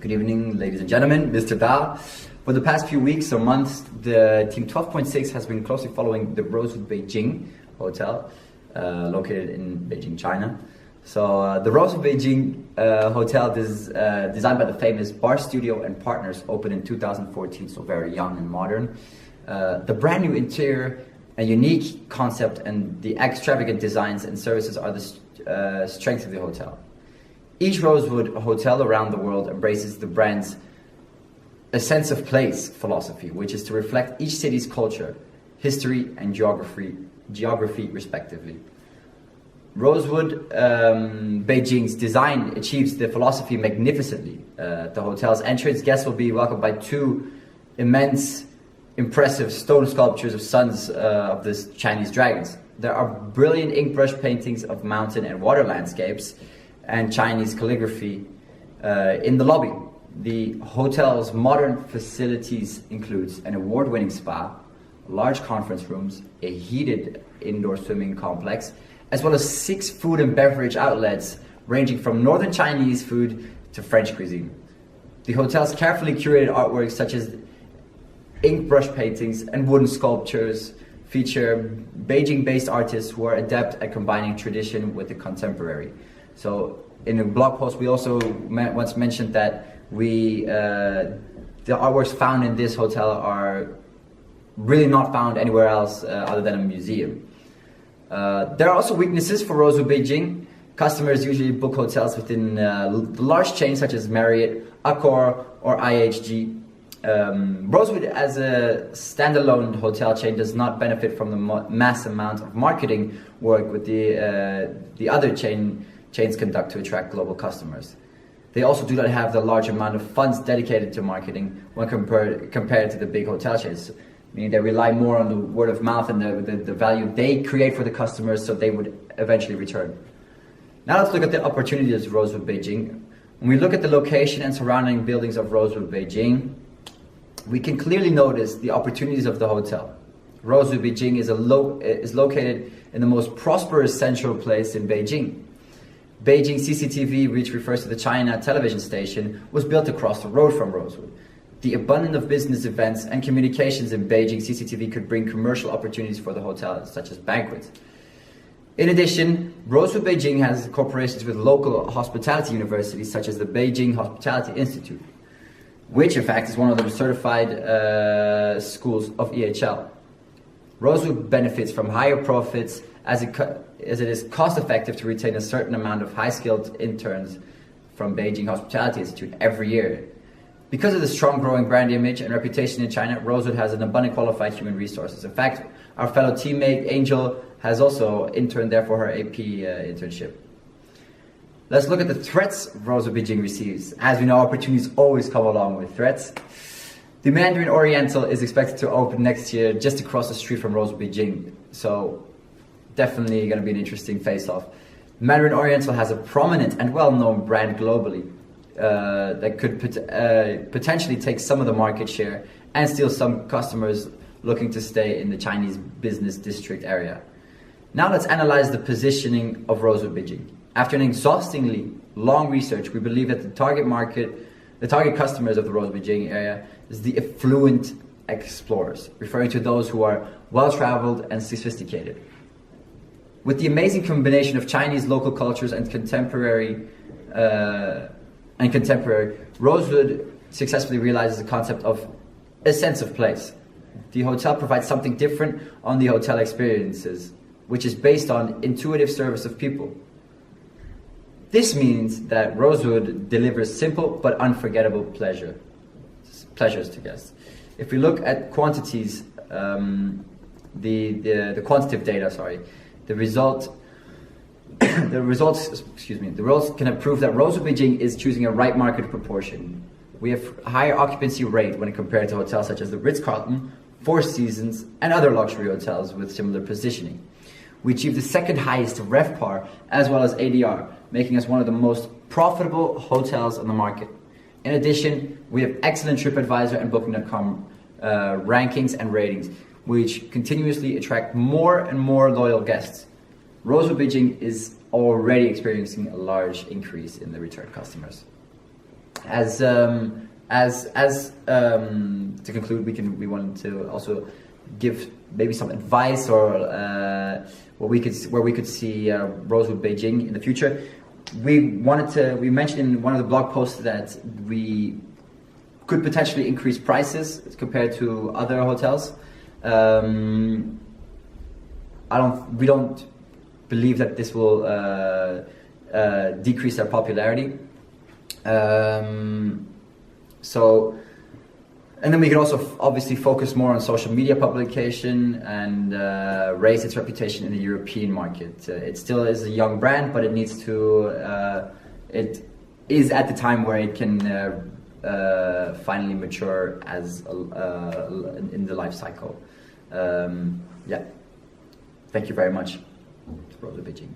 Good evening, ladies and gentlemen, Mr. Da. For the past few weeks or months, the Team 12.6 has been closely following the Rosewood Beijing Hotel, located in Beijing, China. So the Rosewood Beijing Hotel is designed by the famous Bar Studio and Partners, opened in 2014, so very young and modern. The brand new interior, a unique concept, and the extravagant designs and services are the strength of the hotel. Each Rosewood hotel around the world embraces the brand's a sense of place philosophy, which is to reflect each city's culture, history, and geography respectively. Rosewood Beijing's design achieves the philosophy magnificently. At the hotel's entrance, guests will be welcomed by two immense, impressive stone sculptures of sons of the Chinese dragons. There are brilliant ink brush paintings of mountain and water landscapes and Chinese calligraphy in the lobby. The hotel's modern facilities includes an award-winning spa, large conference rooms, a heated indoor swimming complex, as well as 6 food and beverage outlets ranging from northern Chinese food to French cuisine. The hotel's carefully curated artworks such as ink brush paintings and wooden sculptures feature Beijing-based artists who are adept at combining tradition with the contemporary. So in a blog post we also once mentioned that the artworks found in this hotel are really not found anywhere else other than a museum. There are also weaknesses for Rosewood Beijing. Customers usually book hotels within large chains such as Marriott, Accor, or IHG. Rosewood as a standalone hotel chain does not benefit from the mass amount of marketing work with the other chains conduct to attract global customers. They also do not have the large amount of funds dedicated to marketing when compared to the big hotel chains, meaning they rely more on the word of mouth and the value they create for the customers, so they would eventually return. Now let's look at the opportunities of Rosewood Beijing. When we look at the location and surrounding buildings of Rosewood Beijing, we can clearly notice the opportunities of the hotel. Rosewood Beijing is located in the most prosperous central place in Beijing. Beijing CCTV, which refers to the China television station, was built across the road from Rosewood. The abundance of business events and communications in Beijing CCTV could bring commercial opportunities for the hotel, such as banquets. In addition, Rosewood Beijing has cooperations with local hospitality universities, such as the Beijing Hospitality Institute, which in fact is one of the certified schools of EHL. Rosewood benefits from higher profits as it is cost-effective to retain a certain amount of high-skilled interns from Beijing Hospitality Institute every year. Because of the strong growing brand image and reputation in China, Rosewood has an abundant qualified human resources. In fact, our fellow teammate Angel has also interned there for her AP internship. Let's look at the threats Rosewood Beijing receives. As we know, opportunities always come along with threats. The Mandarin Oriental is expected to open next year just across the street from Rosewood Beijing. So definitely going to be an interesting face-off. Mandarin Oriental has a prominent and well-known brand globally that could potentially take some of the market share and steal some customers looking to stay in the Chinese business district area. Now let's analyze the positioning of Rosewood Beijing. After an exhaustingly long research, we believe that the target customers of the Rosewood Beijing area is the affluent explorers, referring to those who are well-traveled and sophisticated. With the amazing combination of Chinese local cultures and contemporary, Rosewood successfully realizes the concept of a sense of place. The hotel provides something different on the hotel experiences, which is based on intuitive service of people. This means that Rosewood delivers simple but unforgettable pleasures to guests. If we look at quantities, the quantitative data, the results can prove that Rosewood Beijing is choosing a right market proportion. We have higher occupancy rate when compared to hotels such as the Ritz-Carlton, Four Seasons, and other luxury hotels with similar positioning. We achieve the second highest RevPAR as well as ADR, making us one of the most profitable hotels on the market. In addition, we have excellent TripAdvisor and Booking.com rankings and ratings, which continuously attract more and more loyal guests. Rosewood Beijing is already experiencing a large increase in the return customers. To conclude, we wanted to also give maybe some advice or where we could see Rosewood Beijing in the future. We mentioned in one of the blog posts that we could potentially increase prices compared to other hotels. We don't believe that this will decrease our popularity. And then we can also obviously focus more on social media publication and raise its reputation in the European market. It still is a young brand, but it needs to. It is at the time where it can finally mature as in the life cycle. Yeah. Thank you very much, Rosewood Beijing.